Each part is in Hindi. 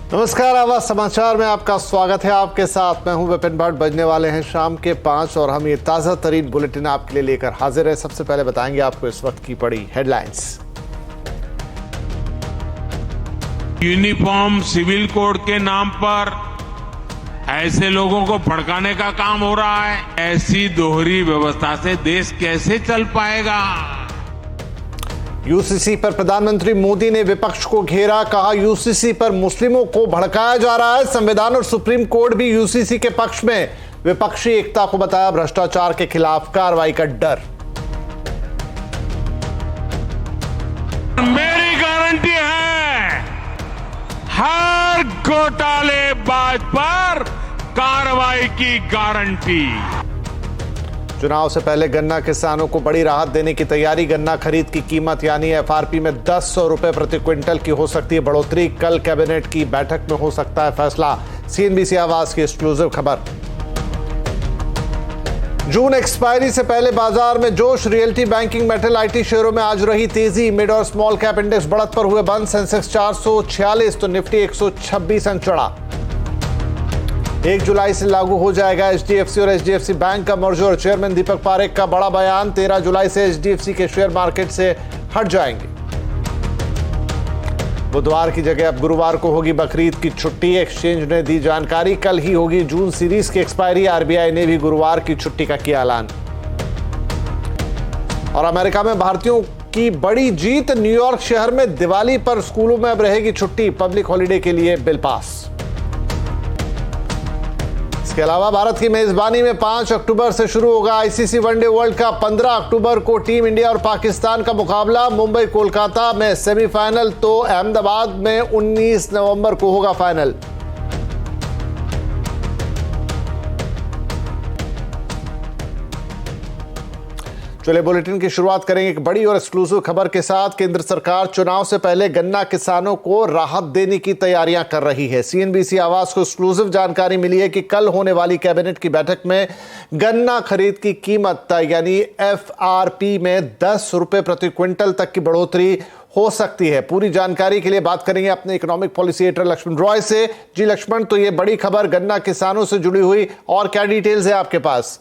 नमस्कार, आवाज समाचार में आपका स्वागत है। आपके साथ मैं हूं विपिन भट्ट। बजने वाले हैं शाम के 5 और हम ये ताजा तरीन बुलेटिन आपके लिए लेकर हाजिर है। सबसे पहले बताएंगे आपको इस वक्त की बड़ी हेडलाइंस। यूनिफॉर्म सिविल कोड के नाम पर ऐसे लोगों को भड़काने का काम हो रहा है। ऐसी दोहरी व्यवस्था से देश कैसे चल पाएगा। यूसीसी पर प्रधानमंत्री मोदी ने विपक्ष को घेरा। कहा, यूसीसी पर मुस्लिमों को भड़काया जा रहा है। संविधान और सुप्रीम कोर्ट भी यूसीसी के पक्ष में। विपक्षी एकता को बताया भ्रष्टाचार के खिलाफ कार्रवाई का डर। मेरी गारंटी है, हर घोटालेबाज पर कार्रवाई की गारंटी। चुनाव से पहले गन्ना किसानों को बड़ी राहत देने की तैयारी। गन्ना खरीद की कीमत यानी एफआरपी में 1000 रुपए प्रति क्विंटल की हो सकती है बढ़ोतरी। कल कैबिनेट की बैठक में हो सकता है फैसला। सीएनबीसी आवाज की एक्सक्लूसिव खबर। जून एक्सपायरी से पहले बाजार में जोश। रियल्टी, बैंकिंग, मेटल, आईटी शेयरों में आज रही तेजी। मिड और स्मॉल कैप इंडेक्स बढ़त पर हुए बंद। सेंसेक्स 446 तो निफ्टी 126 अंक चढ़ा। 1 जुलाई से लागू हो जाएगा एचडीएफसी और एचडीएफसी बैंक का मर्जर। चेयरमैन दीपक पारेख का बड़ा बयान। 13 जुलाई से एचडीएफसी के शेयर मार्केट से हट जाएंगे। बुधवार की जगह अब गुरुवार को होगी बकरीद की छुट्टी। एक्सचेंज ने दी जानकारी। कल ही होगी जून सीरीज की एक्सपायरी। आरबीआई ने भी गुरुवार की छुट्टी का किया ऐलान। और अमेरिका में भारतीयों की बड़ी जीत। न्यूयॉर्क शहर में दिवाली पर स्कूलों में अब रहेगी छुट्टी। पब्लिक हॉलिडे के लिए बिल पास। इसके अलावा भारत की मेजबानी में 5 अक्टूबर से शुरू होगा आईसीसी वनडे वर्ल्ड कप। 15 अक्टूबर को टीम इंडिया और पाकिस्तान का मुकाबला। मुंबई कोलकाता में सेमीफाइनल तो अहमदाबाद में 19 नवंबर को होगा फाइनल। चलिए बुलेटिन की शुरुआत करेंगे एक बड़ी और एक्सक्लूसिव खबर के साथ। केंद्र सरकार चुनाव से पहले गन्ना किसानों को राहत देने की तैयारियां कर रही है। सीएनबीसी आवाज को एक्सक्लूसिव जानकारी मिली है कि कल होने वाली कैबिनेट की बैठक में गन्ना खरीद की कीमत यानी एफआरपी में 10 रुपए प्रति क्विंटल तक की बढ़ोतरी हो सकती है। पूरी जानकारी के लिए बात करेंगे अपने economic policy editor Lakshman Roy से। जी लक्ष्मण, तो ये बड़ी खबर गन्ना किसानों से जुड़ी हुई, और क्या डिटेल्स है आपके पास?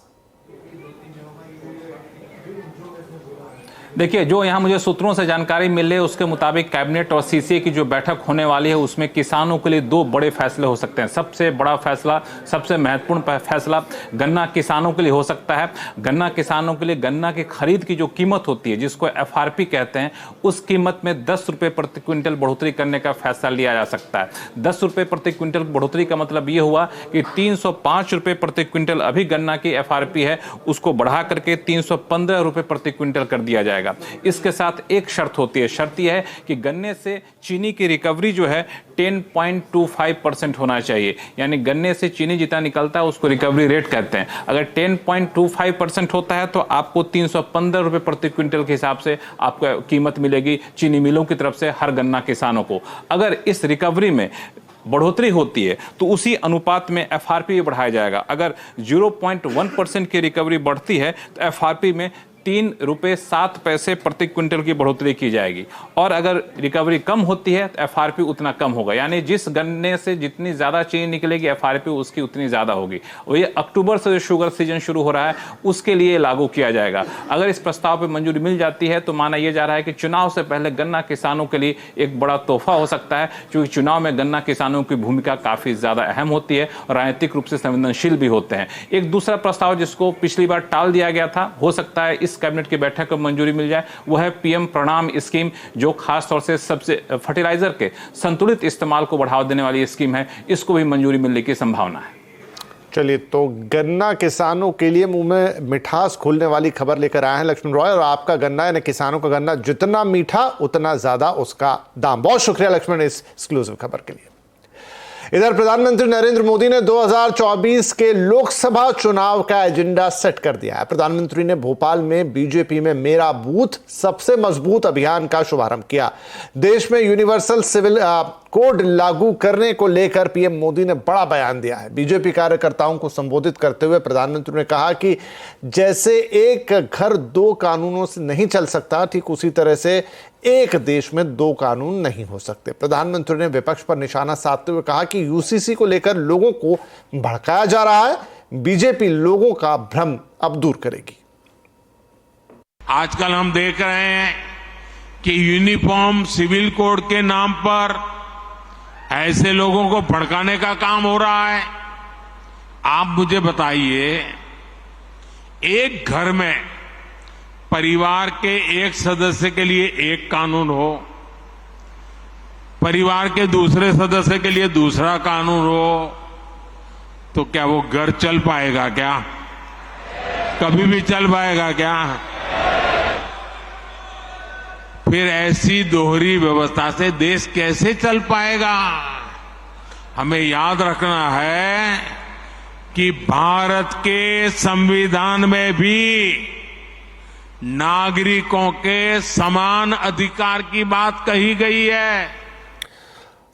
देखिए, जो यहाँ मुझे सूत्रों से जानकारी मिल रही है उसके मुताबिक कैबिनेट और सीसीए की जो बैठक होने वाली है उसमें किसानों के लिए 2 बड़े फैसले हो सकते हैं। सबसे बड़ा फैसला, सबसे महत्वपूर्ण फैसला गन्ना किसानों के लिए हो सकता है। गन्ना किसानों के लिए गन्ना की खरीद की जो कीमत होती है, जिसको एफआरपी कहते हैं, उस कीमत में 10 रुपये प्रति क्विंटल बढ़ोतरी करने का फैसला लिया जा सकता है। 10 रुपये प्रति क्विंटल बढ़ोतरी का मतलब ये हुआ कि 305 रुपये प्रति क्विंटल अभी गन्ना की एफआरपी है, उसको बढ़ा करके 315 रुपये प्रति क्विंटल कर दिया जाएगा। इसके साथ एक शर्त होती है। शर्त यह है कि गन्ने से चीनी की रिकवरी जो है 10.25% होना चाहिए। यानी गन्ने से चीनी जितना निकलता है उसको रिकवरी रेट कहते हैं। अगर 10.25% होता है तो आपको 315 रुपये प्रति क्विंटल के हिसाब से आपको कीमत मिलेगी चीनी मिलों की तरफ से हर गन्ना किसानों को। अगर इस रिकवरी में बढ़ोतरी होती है तो उसी अनुपात में एफआरपी बढ़ाया जाएगा। अगर 0.1% की रिकवरी बढ़ती है तो एफआरपी में 3 रुपये 7 पैसे प्रति क्विंटल की बढ़ोतरी की जाएगी। और अगर रिकवरी कम होती है तो एफआरपी उतना कम होगा। यानी जिस गन्ने से जितनी ज्यादा चीनी निकलेगी एफआरपी उसकी उतनी ज्यादा होगी। और ये अक्टूबर से जो शुगर सीजन शुरू हो रहा है उसके लिए लागू किया जाएगा। अगर इस प्रस्ताव पर मंजूरी मिल जाती है तो माना यह जा रहा है कि चुनाव से पहले गन्ना किसानों के लिए एक बड़ा तोहफा हो सकता है, क्योंकि चुनाव में गन्ना किसानों की भूमिका काफी ज्यादा अहम होती है और राजनीतिक रूप से संवेदनशील भी होते हैं। एक दूसरा प्रस्ताव जिसको पिछली बार टाल दिया गया था, हो सकता है इस कैबिनेट की बैठक को मंजूरी मिल जाए, वो है पीएम प्रणाम स्कीम, जो खास तौर से सबसे फर्टिलाइजर के संतुलित इस्तेमाल को बढ़ावा देने वाली स्कीम है। इसको भी मंजूरी मिलने की संभावना है। चलिए, तो गन्ना किसानों के लिए मुंह में मिठास खुलने वाली खबर लेकर आए हैं लक्ष्मण रॉय। और आपका गन्ना यानी किसानों का गन्ना जितना मीठा उतना ज्यादा उसका दाम। बहुत शुक्रिया लक्ष्मण इस एक्सक्लूसिव खबर के लिए। इधर प्रधानमंत्री नरेंद्र मोदी ने 2024 के लोकसभा चुनाव का एजेंडा सेट कर दिया है। प्रधानमंत्री ने भोपाल में बीजेपी में मेरा बूथ सबसे मजबूत अभियान का शुभारंभ किया। देश में यूनिवर्सल सिविल कोड लागू करने को लेकर पीएम मोदी ने बड़ा बयान दिया है। बीजेपी कार्यकर्ताओं को संबोधित करते हुए प्रधानमंत्री ने कहा कि जैसे एक घर 2 कानूनों से नहीं चल सकता, ठीक उसी तरह से एक देश में दो कानून नहीं हो सकते। प्रधानमंत्री ने विपक्ष पर निशाना साधते हुए कहा कि यूसीसी को लेकर लोगों को भड़काया जा रहा है। बीजेपी लोगों का भ्रम अब दूर करेगी। आजकल हम देख रहे हैं कि यूनिफॉर्म सिविल कोड के नाम पर ऐसे लोगों को भड़काने का काम हो रहा है। आप मुझे बताइए, एक घर में परिवार के एक सदस्य के लिए एक कानून हो, परिवार के दूसरे सदस्य के लिए दूसरा कानून हो, तो क्या वो घर चल पाएगा? क्या कभी भी चल पाएगा क्या? फिर ऐसी दोहरी व्यवस्था से देश कैसे चल पाएगा? हमें याद रखना है कि भारत के संविधान में भी नागरिकों के समान अधिकार की बात कही गई है।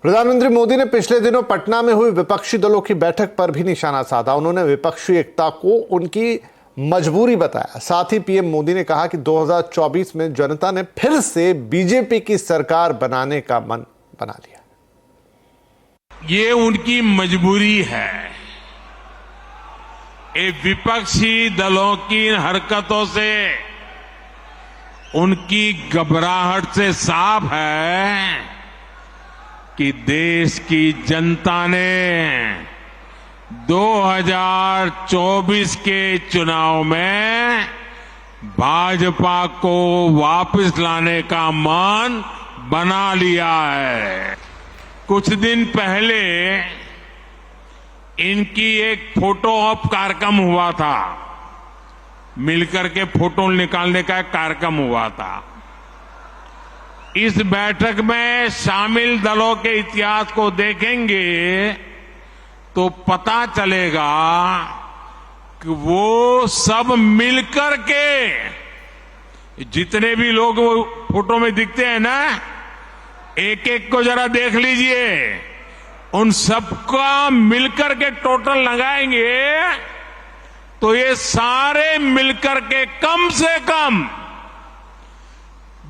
प्रधानमंत्री मोदी ने पिछले दिनों पटना में हुई विपक्षी दलों की बैठक पर भी निशाना साधा। उन्होंने विपक्षी एकता को उनकी मजबूरी बताया। साथ ही पीएम मोदी ने कहा कि 2024 में जनता ने फिर से बीजेपी की सरकार बनाने का मन बना लिया। ये उनकी मजबूरी है। ये विपक्षी दलों की हरकतों से, उनकी घबराहट से साफ है कि देश की जनता ने 2024 के चुनाव में भाजपा को वापस लाने का मन बना लिया है। कुछ दिन पहले इनकी एक फोटो ऑप कार्यक्रम हुआ था, मिलकर के फोटो निकालने का एक कार्यक्रम हुआ था। इस बैठक में शामिल दलों के इतिहास को देखेंगे तो पता चलेगा कि वो सब मिलकर के, जितने भी लोग वो फोटो में दिखते हैं ना, एक एक को जरा देख लीजिए, उन सबका मिलकर के टोटल लगाएंगे तो ये सारे मिलकर के कम से कम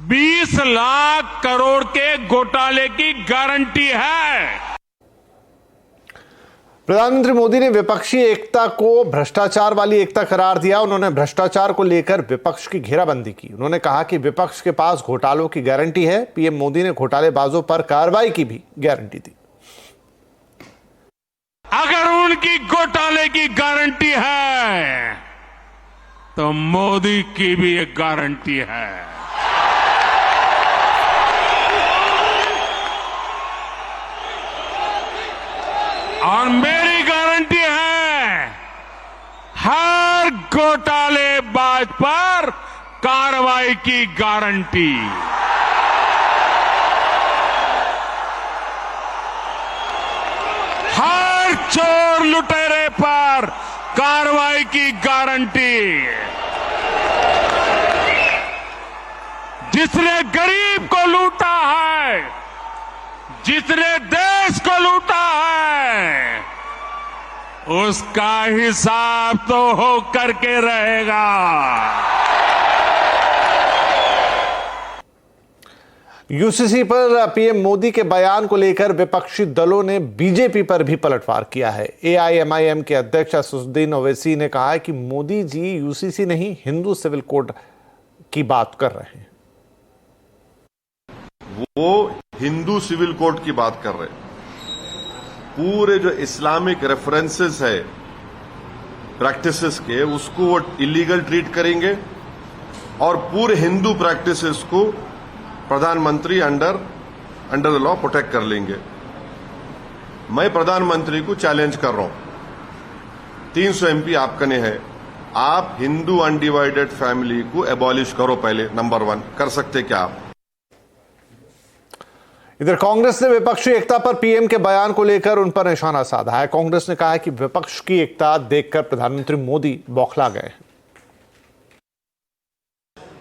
20 लाख करोड़ के घोटाले की गारंटी है। प्रधानमंत्री मोदी ने विपक्षी एकता को भ्रष्टाचार वाली एकता करार दिया। उन्होंने भ्रष्टाचार को लेकर विपक्ष की घेराबंदी की। उन्होंने कहा कि विपक्ष के पास घोटालों की गारंटी है। पीएम मोदी ने घोटालेबाजों पर कार्रवाई की भी गारंटी दी। अगर उनकी घोटाले की गारंटी है तो मोदी की भी एक गारंटी है। और मेरी गारंटी है, हर घोटालेबाज पर कार्रवाई की गारंटी। हर चोर लुटेरे पर कार्रवाई की गारंटी। जिसने गरीब को लूटा है, जिसने देश को लूटा है, उसका हिसाब तो हो करके रहेगा। यूसीसी पर पीएम मोदी के बयान को लेकर विपक्षी दलों ने बीजेपी पर भी पलटवार किया है। एआईएमआईएम के अध्यक्ष असदुद्दीन ओवैसी ने कहा है कि मोदी जी यूसीसी नहीं, हिंदू सिविल कोड की बात कर रहे हैं। वो हिंदू सिविल कोड की बात कर रहे हैं। पूरे जो इस्लामिक रेफरेंसेस है प्रैक्टिसेस के, उसको वो इलीगल ट्रीट करेंगे और पूरे हिंदू प्रैक्टिसेस को प्रधानमंत्री अंडर द लॉ प्रोटेक्ट कर लेंगे। मैं प्रधानमंत्री को चैलेंज कर रहा हूं, 300 एमपी आपका ने है, आप हिंदू अनडिवाइडेड फैमिली को एबॉलिश करो पहले, नंबर 1। कर सकते क्या आप? इधर कांग्रेस ने विपक्षी एकता पर पीएम के बयान को लेकर उन पर निशाना साधा है। कांग्रेस ने कहा है कि विपक्ष की एकता देखकर प्रधानमंत्री मोदी बौखला गए हैं।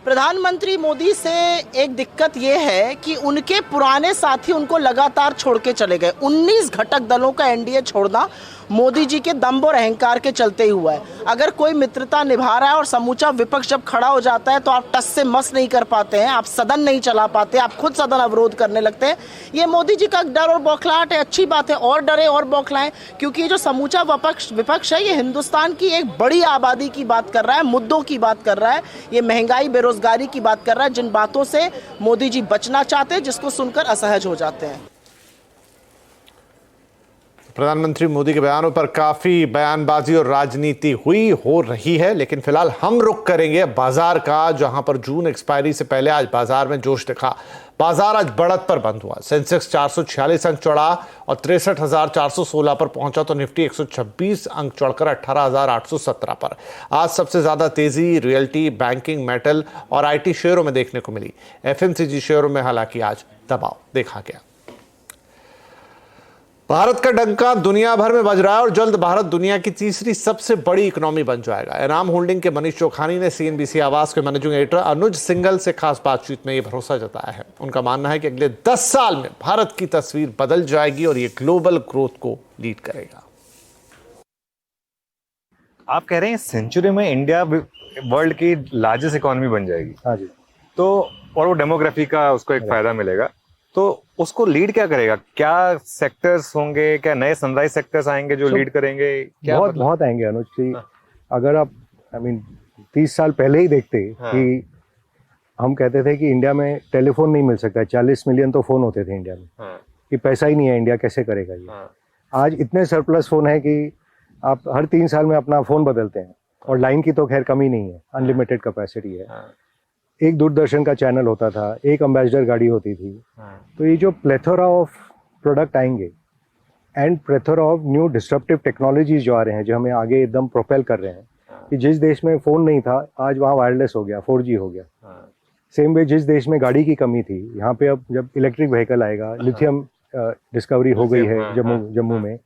प्रधानमंत्री मोदी से एक दिक्कत यह है कि उनके पुराने साथी उनको लगातार छोड़ के चले गए। 19 घटक दलों का एनडीए छोड़ना मोदी जी के दम्भ और अहंकार के चलते ही हुआ है। अगर कोई मित्रता निभा रहा है और समूचा विपक्ष जब खड़ा हो जाता है तो आप टस से मस नहीं कर पाते हैं, आप सदन नहीं चला पाते, आप खुद सदन अवरोध करने लगते हैं। ये मोदी जी का डर और बौखलाहट है, अच्छी बात है, और डरे और बौखलाएं, क्योंकि ये जो समूचा विपक्ष है ये हिंदुस्तान की एक बड़ी आबादी की बात कर रहा है, मुद्दों की बात कर रहा है, ये महंगाई बेरोजगारी की बात कर रहा है, जिन बातों से मोदी जी बचना चाहते हैं, जिसको सुनकर असहज हो जाते हैं। प्रधानमंत्री मोदी के बयानों पर काफी बयानबाजी और राजनीति हो रही है, लेकिन फिलहाल हम रुख करेंगे बाजार का, जहां पर जून एक्सपायरी से पहले आज बाजार में जोश दिखा। बाजार आज बढ़त पर बंद हुआ। सेंसेक्स 446 अंक चढ़ा और 63,416 पर पहुंचा, तो निफ्टी 126 अंक चढ़कर 18,817 पर। आज सबसे ज्यादा तेजी रियल्टी, बैंकिंग, मेटल और आईटी शेयरों में देखने को मिली। एफएमसीजी शेयरों में हालांकि आज दबाव देखा गया। भारत का डंका दुनिया भर में बज रहा है और जल्द भारत दुनिया की तीसरी सबसे बड़ी इकोनॉमी बन जाएगा। एनाम होल्डिंग के मनीष चौखानी ने सीएनबीसी आवाज के मैनेजिंग एडिटर अनुज सिंघल से खास बातचीत में यह भरोसा जताया है। उनका मानना है कि अगले 10 साल में भारत की तस्वीर बदल जाएगी और ये ग्लोबल ग्रोथ को लीड करेगा। आप कह रहे हैं सेंचुरी में इंडिया वर्ल्ड की लार्जेस्ट इकोनॉमी बन जाएगी। हाँ जी। तो और वो डेमोग्राफी का उसको एक फायदा मिलेगा, तो उसको लीड क्या करेगा? क्या सेक्टर्स होंगे, क्या नए सनराइज सेक्टर्स आएंगे जो लीड करेंगे? क्या बहुत आएंगे अनुज जी। अगर आप 30 साल पहले ही देखते कि हम कहते थे कि इंडिया में टेलीफोन नहीं मिल सकता, 40 मिलियन तो फोन होते थे इंडिया में, कि पैसा ही नहीं है, इंडिया कैसे करेगा ये। आज इतने सरप्लस फोन है कि आप हर 3 साल में अपना फोन बदलते हैं, और लाइन की तो खैर कमी नहीं है, अनलिमिटेड कैपेसिटी है। एक दूरदर्शन का चैनल होता था, एक एम्बेसडर गाड़ी होती थी। तो ये जो प्लेथोरा ऑफ प्रोडक्ट आएंगे and plethora of new disruptive technologies जो आ रहे हैं, जो हमें आगे एकदम प्रोपेल कर रहे हैं, कि जिस देश में फ़ोन नहीं था आज वहाँ वायरलेस हो गया, 4G हो गया। सेम वे जिस देश में गाड़ी की कमी थी, यहाँ पे अब जब इलेक्ट्रिक व्हीकल आएगा, लिथियम डिस्कवरी हो गई है जम्मू में,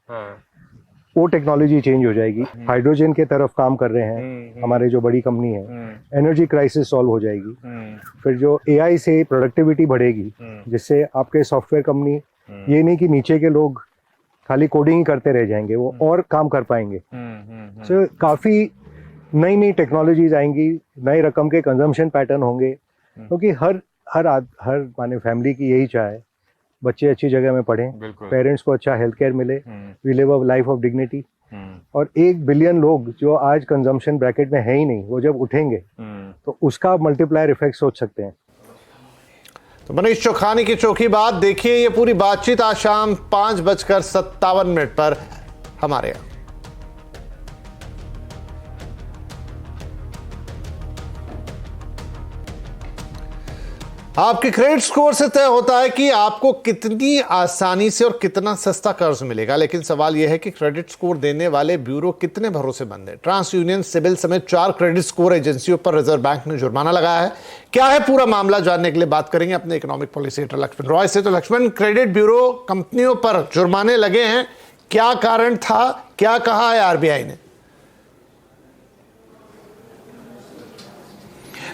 वो टेक्नोलॉजी चेंज हो जाएगी। हाइड्रोजन के तरफ काम कर रहे हैं हमारे जो बड़ी कंपनी है, एनर्जी क्राइसिस सॉल्व हो जाएगी। फिर जो AI से प्रोडक्टिविटी बढ़ेगी, जिससे आपके सॉफ्टवेयर कंपनी ये नहीं कि नीचे के लोग खाली कोडिंग ही करते रह जाएंगे, वो और काम कर पाएंगे। सो काफ़ी नई नई टेक्नोलॉजीज आएंगी, नए रकम के कंजम्पशन पैटर्न होंगे, क्योंकि हर माने फैमिली की यही चाह है, बच्चे अच्छी जगह में पढ़ें, पेरेंट्स को अच्छा हेल्थ केयर मिले, we live a life of dignity. और 1 बिलियन लोग जो आज कंजम्पशन ब्रैकेट में है ही नहीं, वो जब उठेंगे तो उसका मल्टीप्लायर इफेक्ट सोच सकते हैं। तो मनीष चौखानी की चौखी बात देखिए। ये पूरी बातचीत आज शाम 5:57 पर हमारे यहाँ। आपके क्रेडिट स्कोर से तय होता है कि आपको कितनी आसानी से और कितना सस्ता कर्ज मिलेगा, लेकिन सवाल यह है कि क्रेडिट स्कोर देने वाले ब्यूरो कितने भरोसेमंद है। ट्रांस यूनियन, सिबिल समेत 4 क्रेडिट स्कोर एजेंसियों पर रिजर्व बैंक ने जुर्माना लगाया है। क्या है पूरा मामला, जानने के लिए बात करेंगे अपने economic policy editor Lakshman Roy से। तो लक्ष्मण, क्रेडिट ब्यूरो कंपनियों पर जुर्माने लगे हैं, क्या कारण था, क्या कहा है आरबीआई ने?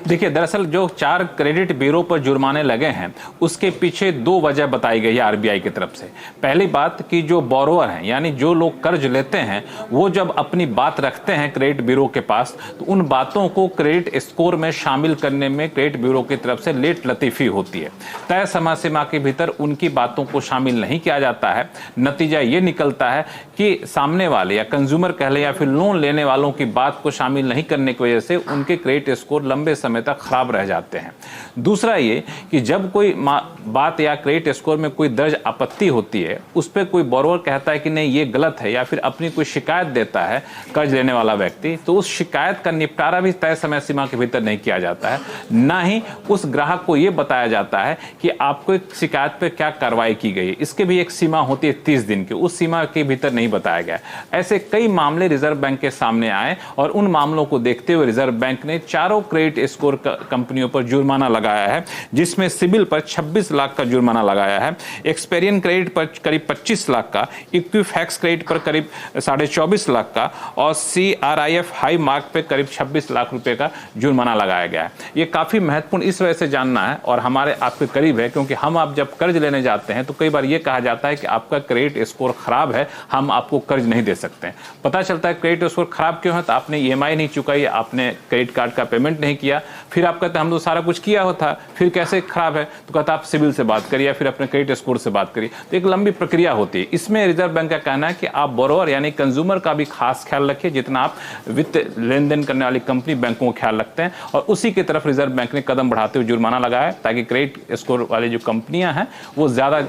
देखिए, दरअसल जो 4 क्रेडिट ब्यूरो पर जुर्माने लगे हैं, उसके पीछे 2 वजह बताई गई है आरबीआई की तरफ से। पहली बात कि जो बोरोवर हैं, यानी जो लोग कर्ज लेते हैं, वो जब अपनी बात रखते हैं क्रेडिट ब्यूरो के पास, तो उन बातों को क्रेडिट स्कोर में शामिल करने में क्रेडिट ब्यूरो की तरफ से लेट लतीफी होती है। तय समय सीमा के भीतर उनकी बातों को शामिल नहीं किया जाता है। नतीजा ये निकलता है कि सामने वाले या कंज्यूमर कह लें या फिर लोन लेने वालों की बात को शामिल नहीं करने की वजह से उनके क्रेडिट स्कोर लंबे समय तक खराब रह जाते हैं। दूसरा ये कि जब कोई बात या क्रेडिट स्कोर में कोई दर्ज आपत्ति होती है, उस पर कोई बोरोवर कहता है कि नहीं ये गलत है, या फिर अपनी कोई शिकायत देता है कर्ज लेने वाला व्यक्ति, तो उस शिकायत का निपटारा भी तय समय सीमा के भीतर नहीं किया जाता है। ना ही उस ग्राहक को यह बताया जाता है कि आपको एक शिकायत पर क्या कार्रवाई की गई है। इसके भी एक सीमा होती है 30 दिन की, उस सीमा के भीतर नहीं बताया गया। ऐसे कई मामले रिजर्व बैंक के सामने आए और उन मामलों को देखते हुए रिजर्व बैंक ने 4 क्रेडिट स्कोर कंपनियों पर जुर्माना लगाया है, जिसमें सिबिल पर 26 लाख का जुर्माना लगाया है, एक्सपेरियन क्रेडिट पर करीब 25 लाख का, इक्विफैक्स क्रेडिट पर करीब 24.5 लाख का और CRIF हाई मार्क पे करीब 26 लाख रुपए का जुर्माना लगाया गया है। ये काफी महत्वपूर्ण इस वजह से जानना है और हमारे आपके करीब है, क्योंकि हम आप जब कर्ज लेने जाते हैं तो कई बार ये कहा जाता है कि आपका क्रेडिट स्कोर खराब है, हम आपको कर्ज नहीं दे सकते हैं। पता चलता है क्रेडिट स्कोर खराब क्यों है, तो आपने EMI नहीं चुकाई, आपने क्रेडिट कार्ड का पेमेंट नहीं किया, फिर आप कहते हैं हम तो सारा कुछ किया होता, फिर कैसे खराब है, तो कहता आप सिविल से बात करिए, फिर अपने क्रेडिट स्कोर से बात करिए। तो एक लंबी प्रक्रिया होती है। इसमें रिजर्व बैंक का कहना है कि आप बोरोवर यानी कंज्यूमर का भी खास ख्याल रखिए, जितना आप वित्त लेन देन करने वाली कंपनी बैंकों को ख्याल रखते हैं, और उसी की तरफ रिजर्व बैंक ने कदम बढ़ाते हुए जुर्माना लगाया है, ताकि क्रेडिट स्कोर वाली जो कंपनियां हैं वो ज्यादा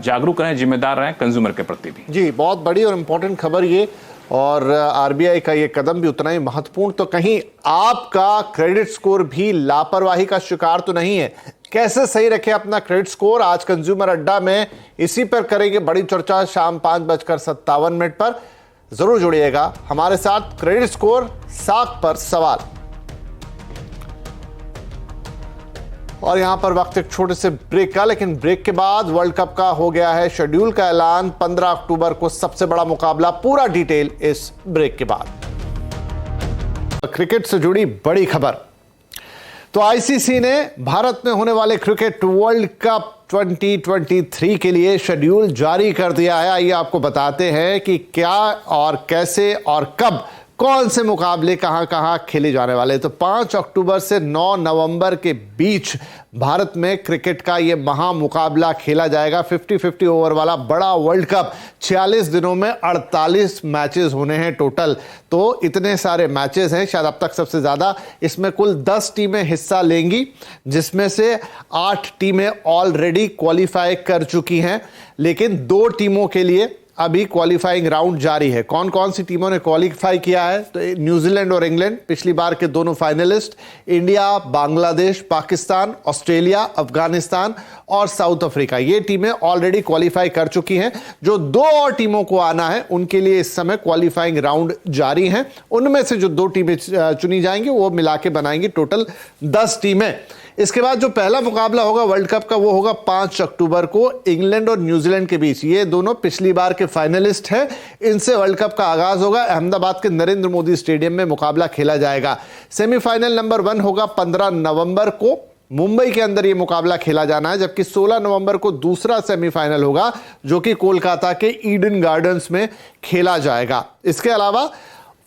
जागरूक रहें, जिम्मेदार रहें कंज्यूमर के प्रति भी। जी, बहुत बड़ी और इंपॉर्टेंट खबर ये, और RBI का ये कदम भी उतना ही महत्वपूर्ण। तो कहीं आपका क्रेडिट स्कोर भी लापरवाही का शिकार तो नहीं है? कैसे सही रखें अपना क्रेडिट स्कोर, आज कंज्यूमर अड्डा में इसी पर करेंगे बड़ी चर्चा शाम 5:57 पर। जरूर जुड़िएगा हमारे साथ। क्रेडिट स्कोर, साख पर सवाल। और यहां पर वक्त एक छोटे से ब्रेक का, लेकिन ब्रेक के बाद वर्ल्ड कप का हो गया है शेड्यूल का ऐलान। 15 अक्टूबर को सबसे बड़ा मुकाबला, पूरा डिटेल इस ब्रेक के बाद। क्रिकेट से जुड़ी बड़ी खबर, तो ICC ने भारत में होने वाले क्रिकेट वर्ल्ड कप 2023 के लिए शेड्यूल जारी कर दिया है। आइए आपको बताते हैं कि क्या और कैसे और कब कौन से मुकाबले कहां कहां खेले जाने वाले। तो 5 अक्टूबर से 9 नवंबर के बीच भारत में क्रिकेट का यह महामुकाबला खेला जाएगा। 50-50 ओवर वाला बड़ा वर्ल्ड कप, 46 दिनों में 48 मैचेस होने हैं टोटल। तो इतने सारे मैचेस हैं, शायद अब तक सबसे ज्यादा। इसमें कुल 10 टीमें हिस्सा लेंगी, जिसमें से 8 टीमें ऑलरेडी क्वालिफाई कर चुकी हैं, लेकिन 2 टीमों के लिए अभी क्वालिफाइंग राउंड जारी है। कौन कौन सी टीमों ने क्वालिफाई किया है? तो न्यूजीलैंड और इंग्लैंड, पिछली बार के दोनों finalist. India, Bangladesh, Pakistan, Australia, Afghanistan और साउथ अफ्रीका, ये टीमें ऑलरेडी क्वालिफाई कर चुकी हैं। जो 2 और टीमों को आना है, उनके लिए इस समय क्वालिफाइंग राउंड जारी है। उनमें से जो 2 टीमें चुनी जाएंगी वो मिला के बनाएंगी टोटल 10 टीमें। इसके बाद जो पहला मुकाबला होगा वर्ल्ड कप का, वो होगा 5 अक्टूबर को इंग्लैंड और न्यूजीलैंड के बीच। ये दोनों पिछली बार के फाइनलिस्ट हैं। इनसे वर्ल्ड कप का आगाज होगा। अहमदाबाद के नरेंद्र मोदी स्टेडियम में मुकाबला खेला जाएगा। सेमीफाइनल नंबर 1 होगा 15 नवंबर को, मुंबई के अंदर यह मुकाबला खेला जाना है। जबकि 16 नवंबर को दूसरा सेमीफाइनल होगा, जो कि कोलकाता के ईडन गार्डन्स में खेला जाएगा। इसके अलावा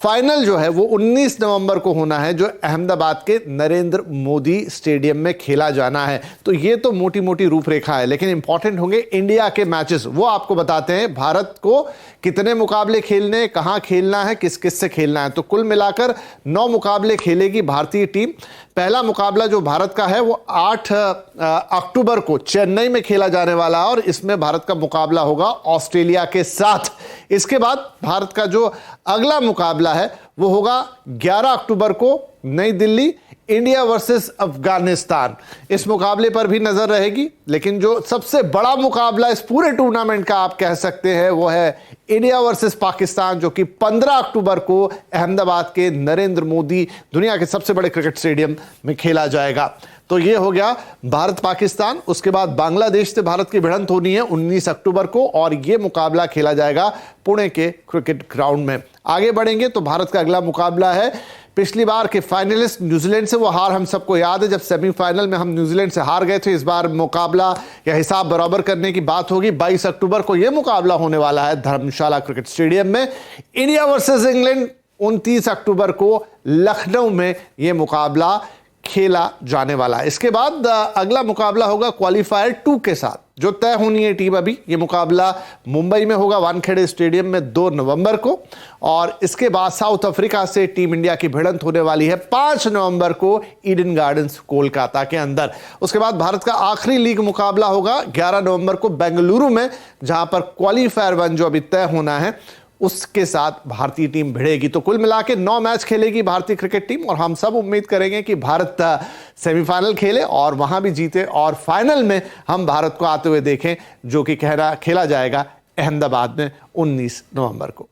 फाइनल जो है वो 19 नवंबर को होना है, जो अहमदाबाद के नरेंद्र मोदी स्टेडियम में खेला जाना है। तो ये तो मोटी मोटी रूपरेखा है, लेकिन इंपॉर्टेंट होंगे इंडिया के मैचेस। वो आपको बताते हैं भारत को कितने मुकाबले खेलने, कहां खेलना है, किस किस से खेलना है। तो कुल मिलाकर 9 मुकाबले खेलेगी भारतीय टीम। पहला मुकाबला जो भारत का है वो 8 अक्टूबर को चेन्नई में खेला जाने वाला है, और इसमें भारत का मुकाबला होगा ऑस्ट्रेलिया के साथ। इसके बाद भारत का जो अगला मुकाबला है वो होगा 11 अक्टूबर को नई दिल्ली, इंडिया वर्सेस अफगानिस्तान। इस मुकाबले पर भी नजर रहेगी, लेकिन जो सबसे बड़ा मुकाबला इस पूरे टूर्नामेंट का आप कह सकते हैं वो है इंडिया वर्सेस पाकिस्तान, जो कि 15 अक्टूबर को अहमदाबाद के नरेंद्र मोदी, दुनिया के सबसे बड़े क्रिकेट स्टेडियम में खेला जाएगा। तो ये हो गया भारत पाकिस्तान। उसके बाद बांग्लादेश से भारत की भिड़ंत होनी है 19 अक्टूबर को, और यह मुकाबला खेला जाएगा पुणे के क्रिकेट ग्राउंड में। आगे बढ़ेंगे तो भारत का अगला मुकाबला है पिछली बार के फाइनलिस्ट न्यूजीलैंड से। वो हार हम सबको याद है, जब सेमीफाइनल में हम न्यूजीलैंड से हार गए थे। इस बार मुकाबला या हिसाब बराबर करने की बात होगी। 22 अक्टूबर को यह मुकाबला होने वाला है धर्मशाला क्रिकेट स्टेडियम में। इंडिया वर्सेस इंग्लैंड 29 अक्टूबर को लखनऊ में यह मुकाबला खेला जाने वाला है। इसके बाद अगला मुकाबला होगा क्वालिफायर 2 के साथ, जो तय होनी है टीम अभी। ये मुकाबला मुंबई में होगा वानखेड़े स्टेडियम में 2 नवंबर को, और इसके बाद साउथ अफ्रीका से टीम इंडिया की भिड़ंत होने वाली है 5 नवंबर को ईडन गार्डन्स कोलकाता के अंदर। उसके बाद भारत का आखिरी लीग मुकाबला होगा 11 नवंबर को बेंगलुरु में, जहां पर क्वालिफायर 1 जो अभी तय होना है उसके साथ भारतीय टीम भिड़ेगी। तो कुल मिला के 9 मैच खेलेगी भारतीय क्रिकेट टीम, और हम सब उम्मीद करेंगे कि भारत सेमीफाइनल खेले और वहां भी जीते, और फाइनल में हम भारत को आते हुए देखें, जो कि खेला जाएगा अहमदाबाद में 19 नवंबर को।